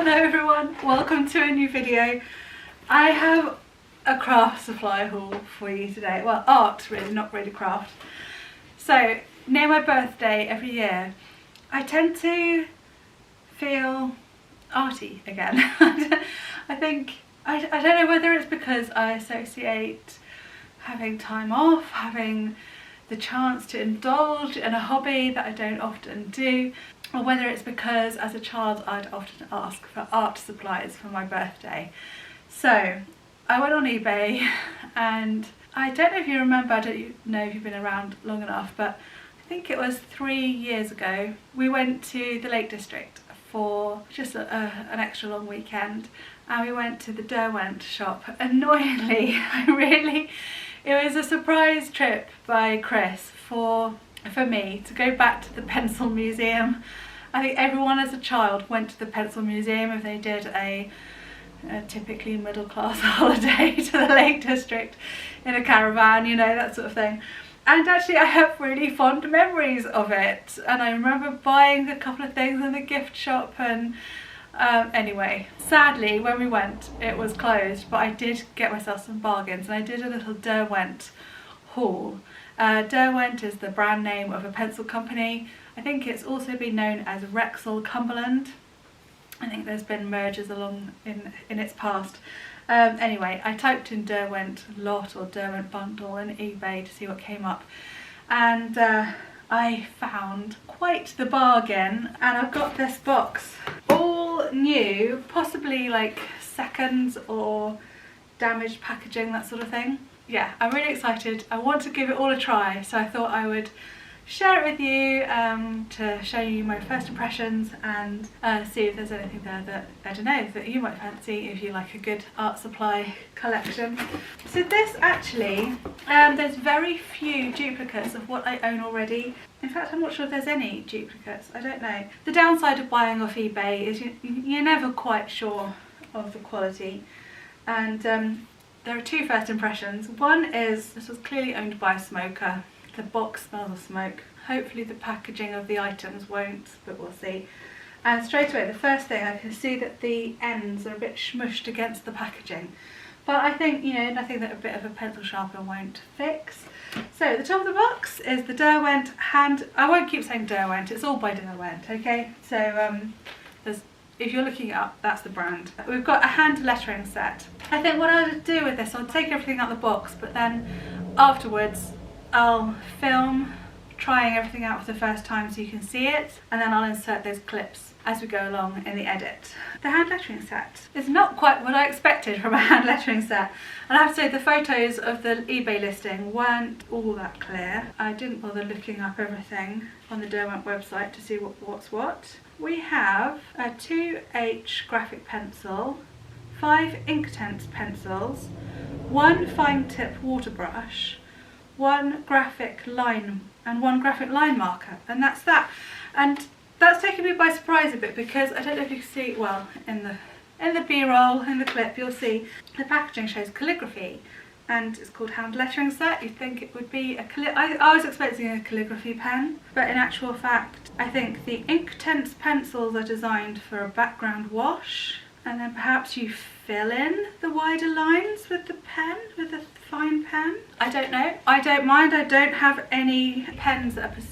Hello everyone, welcome to a new video. I have a craft supply haul for you today. Well, art really, not really craft. So, near my birthday every year, I tend to feel arty again. I think, I don't know whether it's because I associate having time off, having the chance to indulge in a hobby that I don't often do, or whether it's because as a child I'd often ask for art supplies for my birthday. So I went on eBay, and I don't know if you remember, I don't know if you've been around long enough, but I think it was 3 years ago we went to the Lake District for just an extra long weekend, and we went to the Derwent shop. Annoyingly, it was a surprise trip by Chris for me to go back to the pencil museum. I think everyone as a child went to the pencil museum if they did a typically middle class holiday to the Lake District in a caravan, you know, that sort of thing. And actually I have really fond memories of it, and I remember buying a couple of things in the gift shop, and anyway, sadly when we went it was closed, but I did get myself some bargains, and I did a little Derwent haul. Derwent is the brand name of a pencil company. I think it's also been known as Rexall Cumberland. I think there's been mergers along in its past. Anyway, I typed in Derwent lot or Derwent bundle in eBay to see what came up, and I found quite the bargain, and I've got this box all new, possibly like seconds or damaged packaging, that sort of thing. Yeah, I'm really excited. I want to give it all a try, so I thought I would share it with you to show you my first impressions, and see if there's anything there that, I don't know, that you might fancy if you like a good art supply collection. So this actually, there's very few duplicates of what I own already. In fact, I'm not sure if there's any duplicates, I don't know. The downside of buying off eBay is you're never quite sure of the quality, and there are two first impressions. One is this was clearly owned by a smoker. The box smells of smoke. Hopefully the packaging of the items won't, but we'll see. And straight away, the first thing, I can see that the ends are a bit smushed against the packaging. But I think, you know, nothing that a bit of a pencil sharpener won't fix. So at the top of the box is the Derwent I won't keep saying Derwent, it's all by Derwent, okay? So if you're looking it up, that's the brand. We've got a hand lettering set. I think what I'll do with this, I'll take everything out of the box, but then afterwards I'll film trying everything out for the first time so you can see it, and then I'll insert those clips as we go along in the edit. The hand lettering set is not quite what I expected from a hand lettering set, and I have to say the photos of the eBay listing weren't all that clear. I didn't bother looking up everything on the Derwent website to see what's what. We have a 2H graphic pencil, 5 Inktense pencils, 1 fine tip water brush, 1 graphic line and 1 graphic line marker, and that's that. And that's taken me by surprise a bit, because I don't know if you can see, well, in the B-roll, in the clip, you'll see the packaging shows calligraphy, and it's called hand lettering set. You'd think it would be I was expecting a calligraphy pen, but in actual fact I think the Inktense pencils are designed for a background wash, and then perhaps you fill in the wider lines with the pen, with a fine pen. I don't know. I don't mind. I don't have any pens that are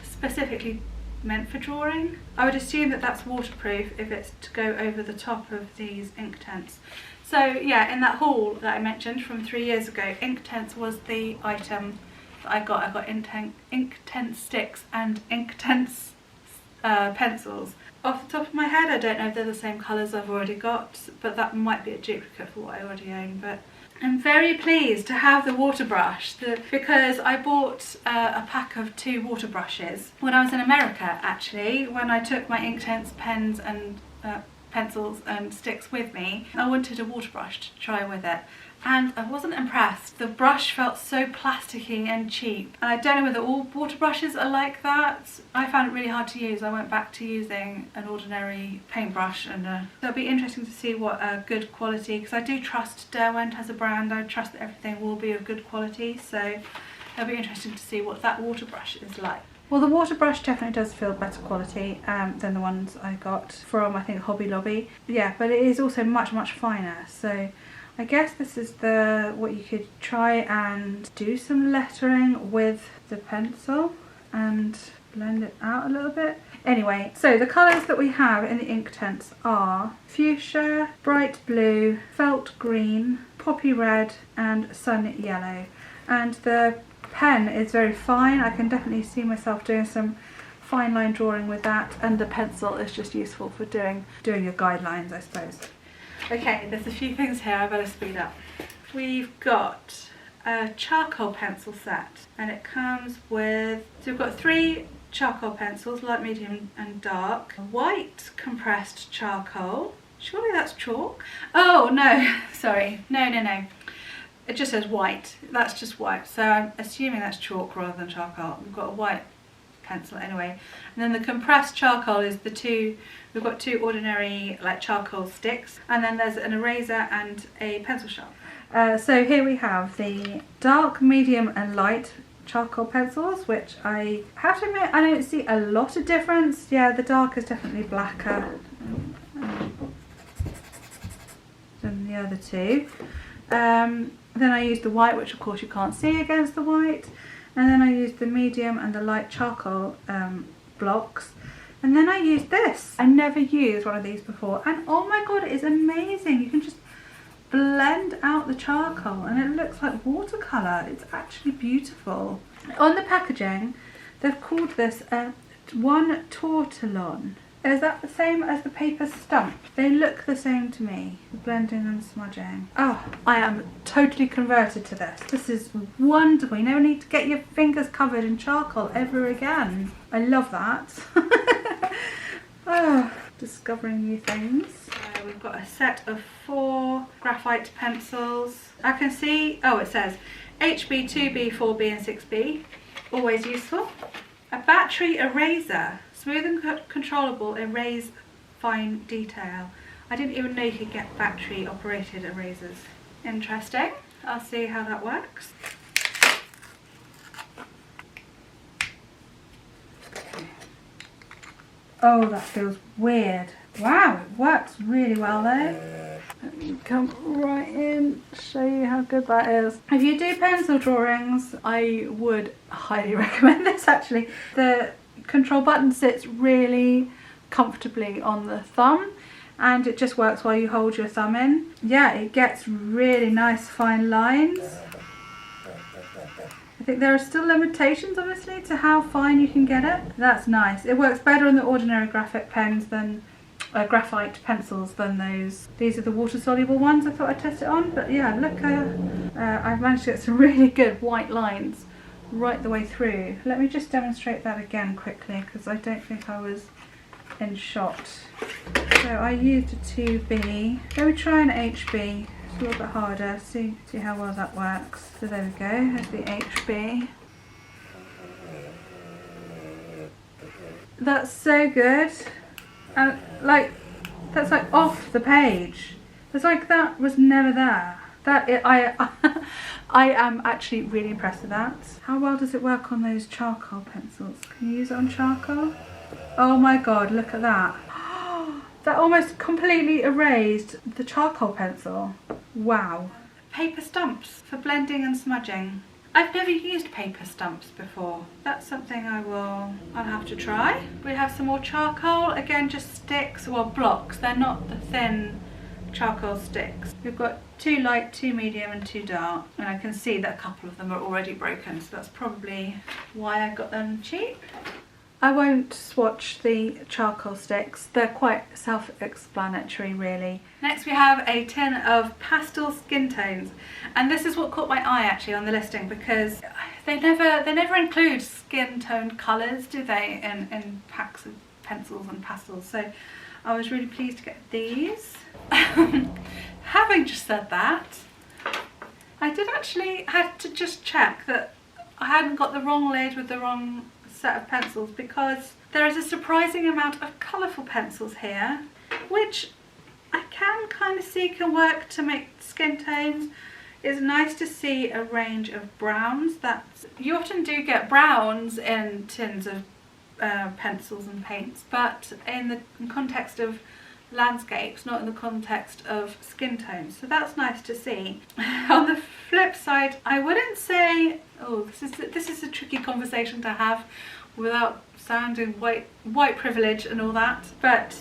specifically meant for drawing. I would assume that that's waterproof if it's to go over the top of these Inktense. So yeah, in that haul that I mentioned from 3 years ago, Inktense was the item that I got. I got Inktense sticks and Inktense pencils. Off the top of my head, I don't know if they're the same colours I've already got, but that might be a duplicate for what I already own. But I'm very pleased to have the water brush, because I bought a pack of 2 water brushes when I was in America, actually, when I took my Inktense pens and pencils and sticks with me. I wanted a water brush to try with it, and I wasn't impressed. The brush felt so plasticky and cheap, and I don't know whether all water brushes are like that. I found it really hard to use. I went back to using an ordinary paintbrush, and it'll be interesting to see what good quality, because I do trust Derwent as a brand. I trust that everything will be of good quality, so it'll be interesting to see what that water brush is like. Well, the water brush definitely does feel better quality than the ones I got from, I think, Hobby Lobby. Yeah, but it is also much, much finer. So I guess this is what you could try and do some lettering with the pencil and blend it out a little bit. Anyway, so the colours that we have in the Inktense are fuchsia, bright blue, felt green, poppy red and sun yellow. And the pen is very fine. I can definitely see myself doing some fine line drawing with that, and the pencil is just useful for doing your guidelines, I suppose. Okay, there's a few things here I better speed up. We've got a charcoal pencil set, and it comes with, so we've got 3 charcoal pencils, light, medium and dark. White compressed charcoal. Surely that's chalk? Oh no, sorry, no. It just says white, that's just white, so I'm assuming that's chalk rather than charcoal. We've got a white pencil anyway. And then the compressed charcoal is we've got 2 ordinary like charcoal sticks, and then there's an eraser and a pencil sharpener. So here we have the dark, medium and light charcoal pencils, which I have to admit I don't see a lot of difference. Yeah, the dark is definitely blacker than the other 2. Then I used the white, which of course you can't see against the white, and then I used the medium and the light charcoal blocks, and then I used this. I never used one of these before, and oh my god, it is amazing. You can just blend out the charcoal and it looks like watercolour. It's actually beautiful. On the packaging they've called this one tortillon. Is that the same as the paper stump? They look the same to me, the blending and smudging. Oh, I am totally converted to this. This is wonderful. You never need to get your fingers covered in charcoal ever again. I love that. Oh, discovering new things. So we've got a set of 4 graphite pencils. I can see, oh, it says HB, 2B, 4B and 6B. Always useful. A battery eraser. Smooth and controllable, erase fine detail. I didn't even know you could get battery operated erasers. Interesting. I'll see how that works. Oh, that feels weird. Wow, it works really well though. Let me come right in, show you how good that is. If you do pencil drawings, I would highly recommend this actually. The control button sits really comfortably on the thumb, and it just works while you hold your thumb in. Yeah, it gets really nice fine lines. I think there are still limitations obviously to how fine you can get it. That's nice. It works better on the ordinary graphite pens than graphite pencils than those. These are the water soluble ones I thought I'd test it on, but yeah, look, I've managed to get some really good white lines right the way through. Let me just demonstrate that again quickly because I don't think I was in shot. So I used a 2B. Let me try an HB. It's a little bit harder. See how well that works. So there we go. There's the HB. That's so good. And like, that's like off the page. It's like that was never there. I am actually really impressed with that. How well does it work on those charcoal pencils? Can you use it on charcoal? Oh my god, look at that. That almost completely erased the charcoal pencil. Wow. Paper stumps for blending and smudging. I've never used paper stumps before. That's something I'll have to try. We have some more charcoal, again just sticks, well blocks, they're not the thin charcoal sticks. We've got 2 light, 2 medium and 2 dark, and I can see that a couple of them are already broken, so that's probably why I got them cheap. I won't swatch the charcoal sticks, they're quite self-explanatory really. Next we have a tin of pastel skin tones, and this is what caught my eye actually on the listing because they never include skin tone colours, do they, in packs of pencils and pastels, so I was really pleased to get these. Having just said that, I did actually have to just check that I hadn't got the wrong lid with the wrong set of pencils, because there is a surprising amount of colourful pencils here, which I can kind of see can work to make skin tones. It's nice to see a range of browns. You often do get browns in tins of pencils and paints, but in the context of landscapes, not in the context of skin tones. So that's nice to see. On the flip side, I wouldn't say, oh, this is a tricky conversation to have without sounding white privilege and all that, but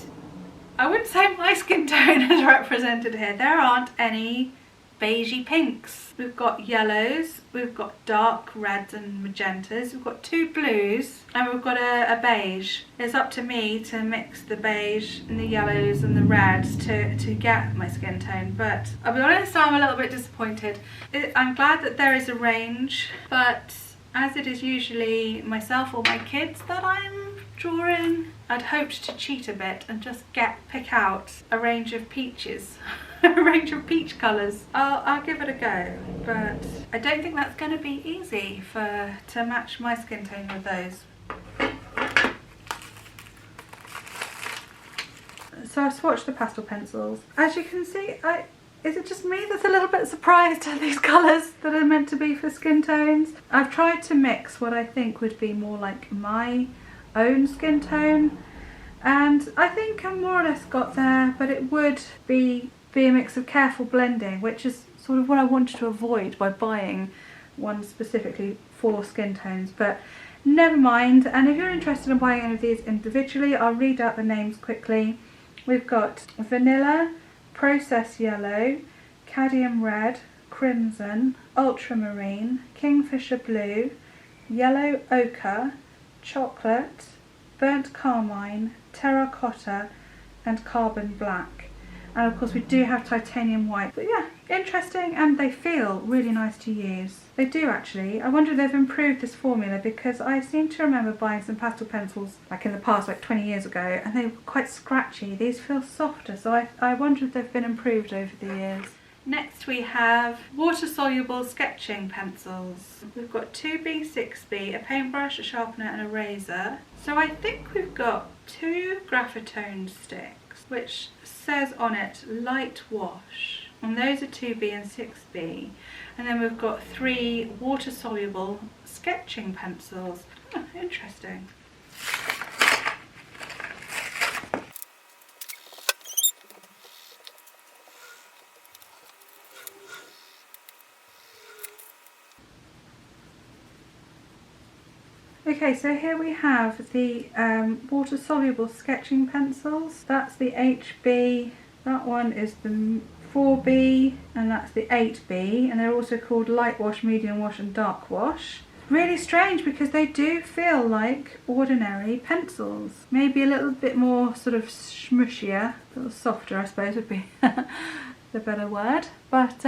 I wouldn't say my skin tone is represented here. There aren't any beigey pinks. We've got yellows, we've got dark reds and magentas, we've got 2 blues, and we've got a beige. It's up to me to mix the beige and the yellows and the reds to get my skin tone, but I'll be honest, I'm a little bit disappointed. I'm glad that there is a range, but as it is usually myself or my kids that I'm drawing, I'd hoped to cheat a bit and just pick out a range of peaches. A range of peach colours. I'll give it a go, but I don't think that's going to be easy to match my skin tone with those. So I've swatched the pastel pencils. As you can see, is it just me that's a little bit surprised at these colours that are meant to be for skin tones? I've tried to mix what I think would be more like my own skin tone, and I think I more or less got there, but it would be a mix of careful blending, which is sort of what I wanted to avoid by buying one specifically for skin tones, but never mind. And if you're interested in buying any of these individually, I'll read out the names quickly. We've got vanilla, process yellow, cadmium red, crimson, ultramarine, kingfisher blue, yellow ochre, chocolate, burnt carmine, terracotta and carbon black. And of course we do have titanium white. But yeah, interesting, and they feel really nice to use. They do actually. I wonder if they've improved this formula, because I seem to remember buying some pastel pencils like in the past, like 20 years ago, and they were quite scratchy. These feel softer, so I wonder if they've been improved over the years. Next we have water-soluble sketching pencils. We've got 2B, 6B, a paintbrush, a sharpener and a razor. So I think we've got 2 Graphite sticks, which says on it light wash, and those are 2B and 6B. And then we've got 3 water-soluble sketching pencils. Oh, interesting. Okay, so here we have the water-soluble sketching pencils. That's the HB, that one is the 4B, and that's the 8B, and they're also called light wash, medium wash and dark wash. Really strange, because they do feel like ordinary pencils. Maybe a little bit more sort of smushier, a little softer I suppose would be the better word. But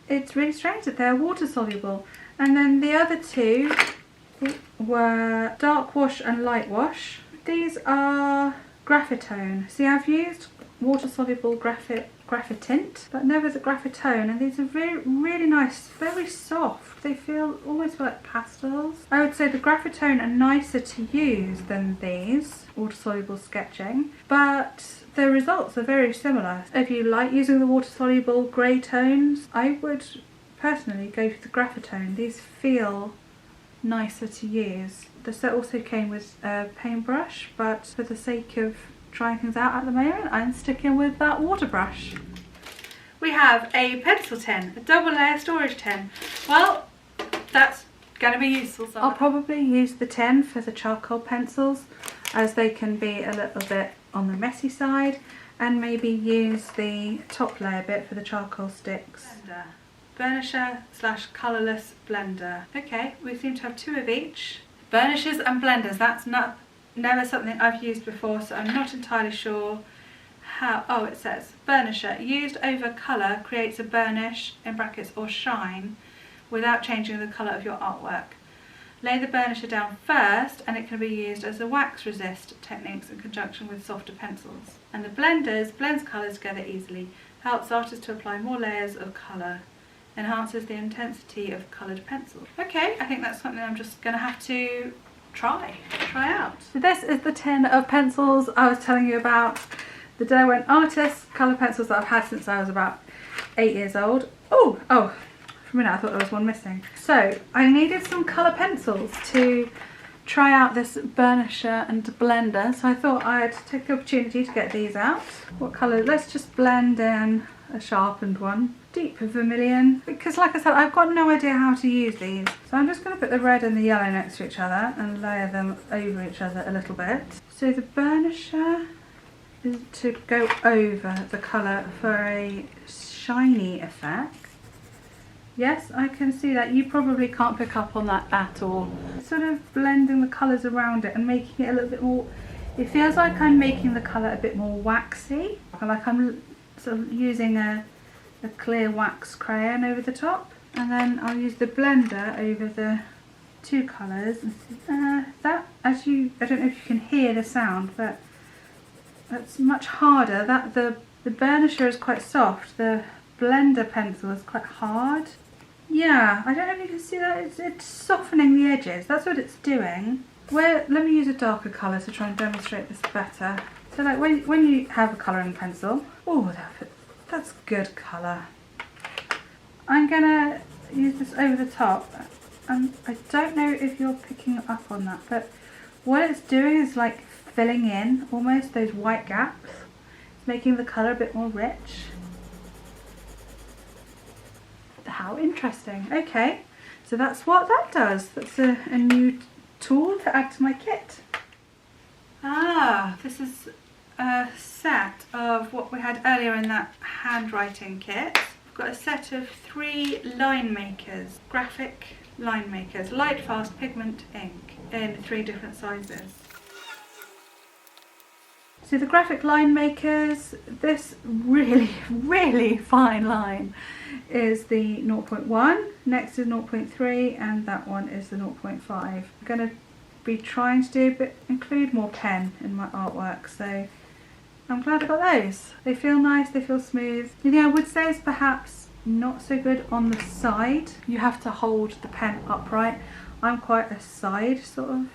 it's really strange that they're water-soluble. And then the other 2 were dark wash and light wash. These are Graphitone. See, I've used water-soluble Graphitint, but never the Graphitone, and these are really nice, very soft. They almost feel like pastels. I would say the Graphitone are nicer to use than these water-soluble sketching, but the results are very similar. If you like using the water-soluble grey tones, I would personally go for the Graphitone. These feel nicer to use. The set also came with a paintbrush, but for the sake of trying things out at the moment, I'm sticking with that water brush. We have a pencil tin, a double layer storage tin. Well, that's going to be useful. So I'll probably use the tin for the charcoal pencils, as they can be a little bit on the messy side, and maybe use the top layer bit for the charcoal sticks. Burnisher / colourless blender. Okay, we seem to have 2 of each. Burnishes and blenders, that's never something I've used before, so I'm not entirely sure how. Oh, it says burnisher used over colour creates a burnish in brackets or shine without changing the colour of your artwork. Lay the burnisher down first, and it can be used as a wax resist techniques in conjunction with softer pencils. And the blenders blends colours together easily, helps artists to apply more layers of colour, enhances the intensity of coloured pencils. Okay, I think that's something I'm just going to have to try out. So this is the tin of pencils I was telling you about, the Derwent Art colour pencils that I've had since I was about 8 years old. Oh, For a minute I thought there was one missing. So I needed some colour pencils to try out this burnisher and blender, so I thought I'd take the opportunity to get these out. What colour? Let's just blend in a sharpened one. Deep vermilion, because like I said, I've got no idea how to use these. So I'm just going to put the red and the yellow next to each other and layer them over each other a little bit. So the burnisher is to go over the colour for a shiny effect. Yes, I can see that. You probably can't pick up on that at all. Sort of blending the colours around it and making it a little bit more, it feels like I'm making the colour a bit more waxy. Like I'm sort of using a clear wax crayon over the top. And then I'll use the blender over the two colours. That, I don't know if you can hear the sound, but that's much harder. The burnisher is quite soft. The blender pencil is quite hard. Yeah, I don't know if you can see that. It's softening the edges. That's what it's doing. Let me use a darker colour to try and demonstrate this better. So like when you have a colouring pencil, oh, that's good colour. I'm gonna use this over the top. I don't know if you're picking up on that, but what it's doing is like filling in almost those white gaps. It's making the colour a bit more rich. How interesting. Okay, so that's what that does. That's a new tool to add to my kit. This is a set of what we had earlier in that handwriting kit. We've got a set of 3 line makers, graphic line makers, light fast pigment ink in 3 different sizes. So the graphic line makers, this really fine line is the 0.1, next is 0.3, and that one is the 0.5. I'm going to be trying to include more pen in my artwork, so I'm glad I got those. They feel nice, they feel smooth. The thing I would say is perhaps not so good on the side. You have to hold the pen upright. I'm quite a side sort of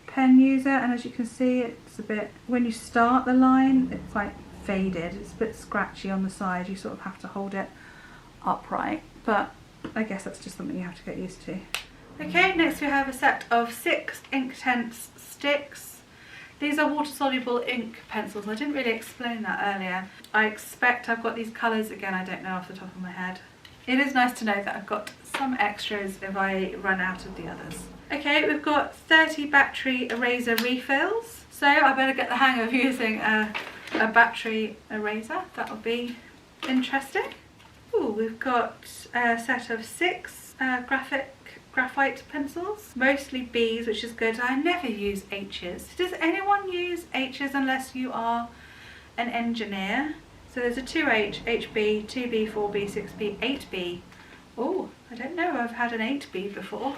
pen user, and as you can see, it's a bit, when you start the line, it's quite faded. It's a bit scratchy on the side. You sort of have to hold it upright, but I guess that's just something you have to get used to. Okay, next we have a set of 6 Inktense sticks. These are water soluble ink pencils. I didn't really explain that earlier. I expect I've got these colours, again I don't know off the top of my head. It is nice to know that I've got some extras if I run out of the others. Okay, we've got 30 battery eraser refills, so I better get the hang of using a battery eraser. That'll be interesting. Ooh, we've got a set of 6 graphite pencils, mostly B's, which is good. I never use H's. Does anyone use H's unless you are an engineer? So there's a 2H, HB, 2B, 4B, 6B, 8B. Oh, I don't know, I've had an 8B before.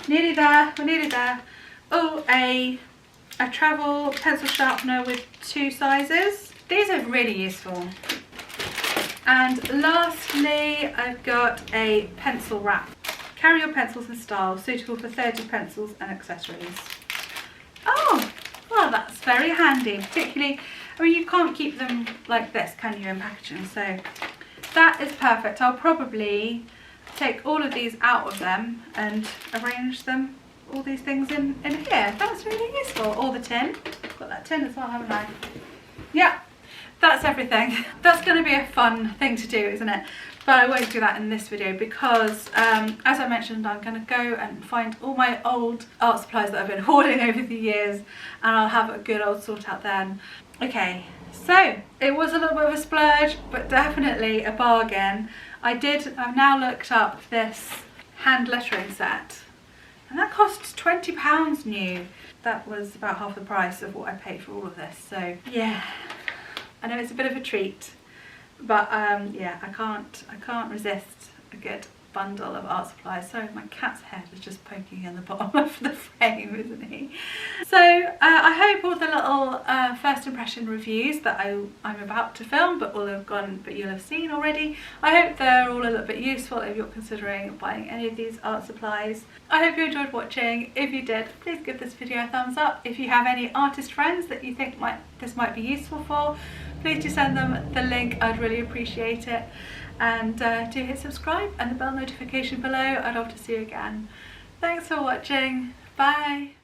Nearly there, we're nearly there. Oh, a travel pencil sharpener with 2 sizes. These are really useful. And lastly, I've got a pencil wrap. Carry your pencils in style, suitable for 30 pencils and accessories. Oh, well that's very handy, particularly, I mean you can't keep them like this, can you, in packaging, so that is perfect. I'll probably take all of these out of them and arrange them, all these things in here. That's really useful. Or the tin. I've got that tin as well, haven't I? Yeah, that's everything. That's going to be a fun thing to do, isn't it? But I won't do that in this video because, as I mentioned, I'm going to go and find all my old art supplies that I've been hoarding over the years, and I'll have a good old sort out then. Okay, so it was a little bit of a splurge, but definitely a bargain. I've now looked up this hand lettering set, and that cost £20 new. That was about half the price of what I paid for all of this, so yeah, I know it's a bit of a treat, but yeah, I can't resist a good bundle of art supplies. So my cat's head is just poking in the bottom of the frame, isn't he? So I hope all the little first impression reviews that I'm about to film but you'll have seen already, I hope they're all a little bit useful if you're considering buying any of these art supplies. I hope you enjoyed watching. If you did, please give this video a thumbs up. If you have any artist friends that you think this might be useful for, please do send them the link. I'd really appreciate it. and do hit subscribe and the bell notification below. I'd love to see you again. Thanks for watching. Bye.